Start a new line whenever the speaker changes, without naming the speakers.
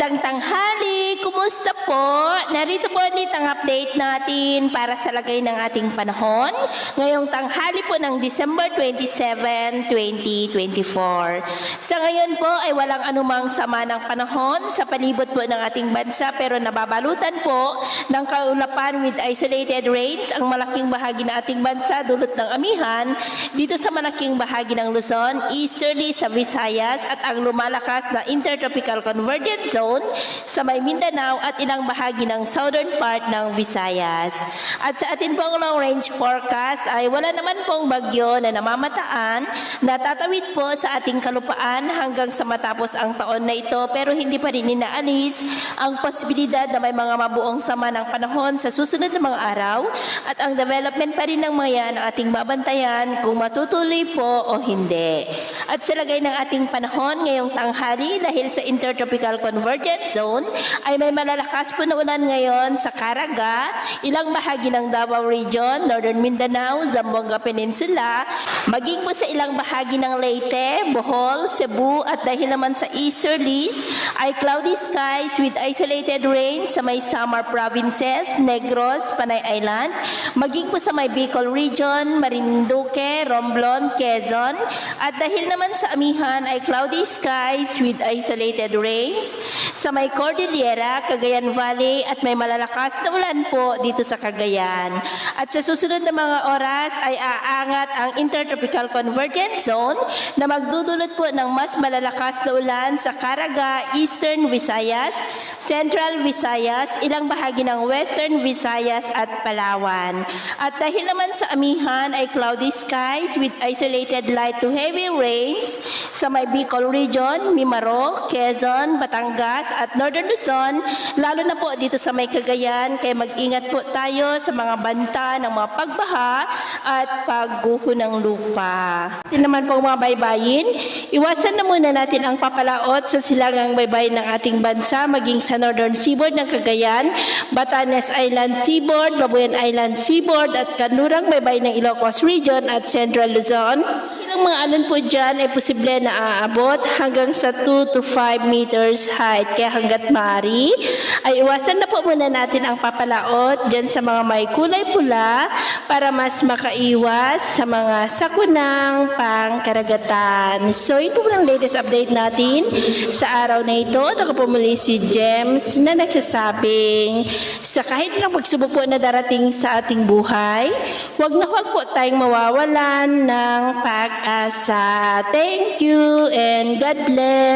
Magandang tanghali! Kumusta po? Narito po ulit ang update natin para sa lagay ng ating panahon ngayong tanghali po ng December 27, 2024. Sa ngayon po ay walang anumang sama ng panahon sa palibot po ng ating bansa pero nababalutan po ng kaulapan with isolated rains ang malaking bahagi ng ating bansa dulot ng amihan dito sa malaking bahagi ng Luzon, easterly sa Visayas at ang lumalakas na intertropical convergence zone sa may Mindanao at ilang bahagi ng southern part ng Visayas. At sa atin pong long range forecast ay wala naman pong bagyo na namamataan na tatawid po sa ating kalupaan hanggang sa matapos ang taon na ito pero hindi pa rin inaalis ang posibilidad na may mga mabuong sama ng panahon sa susunod na mga araw at ang development pa rin ng mga yan ang ating babantayan kung matutuloy po o hindi. At sa lagay ng ating panahon ngayong tanghali dahil sa intertropical convergence zone ay may malalakas po na ulan ngayon sa Caraga, ilang bahagi ng Davao Region, Northern Mindanao, Zamboanga Peninsula, maging po sa ilang bahagi ng Leyte, Bohol, Cebu at dahil naman sa easterlies ay cloudy skies with isolated rain sa may Samar provinces, Negros, Panay Island, maging po sa may Bicol Region, Marinduque, Romblon, Quezon at dahil naman sa amihan ay cloudy skies with isolated rains sa may Cordillera, Cagayan Valley at may malalakas na ulan po dito sa Cagayan. At sa susunod na mga oras ay aangat ang intertropical convergence zone na magdudulot po ng mas malalakas na ulan sa Caraga, Eastern Visayas, Central Visayas, ilang bahagi ng Western Visayas at Palawan. At dahil naman sa amihan ay cloudy skies with isolated light to heavy rains sa may Bicol Region, Mimaroc, Quezon, Batangas at Northern Luzon, lalo na po dito sa may Cagayan, kaya mag-ingat po tayo sa mga banta ng mga pagbaha at pagguho ng lupa. Ito naman po mga baybayin, iwasan na muna natin ang papalaot sa silangang baybayin ng ating bansa, maging sa Northern Seaboard ng Cagayan, Batanes Island Seaboard, Babuyan Island Seaboard at kanlurang baybayin ng Ilocos Region at Central Luzon. Ilang mga alon po dyan ay posible na aabot hanggang sa 2 to 5 meters height. Kaya hanggat maaari, ay iwasan na po muna natin ang papalaot dyan sa mga may kulay pula para mas makaiwas sa mga sakunang pangkaragatan. So ito po ang latest update natin sa araw na ito. At ako po muli si James na nagsasabing sa kahit ng pagsubok po na darating sa ating buhay, huwag po tayong mawawalan ng pag-asa. Thank you and God bless.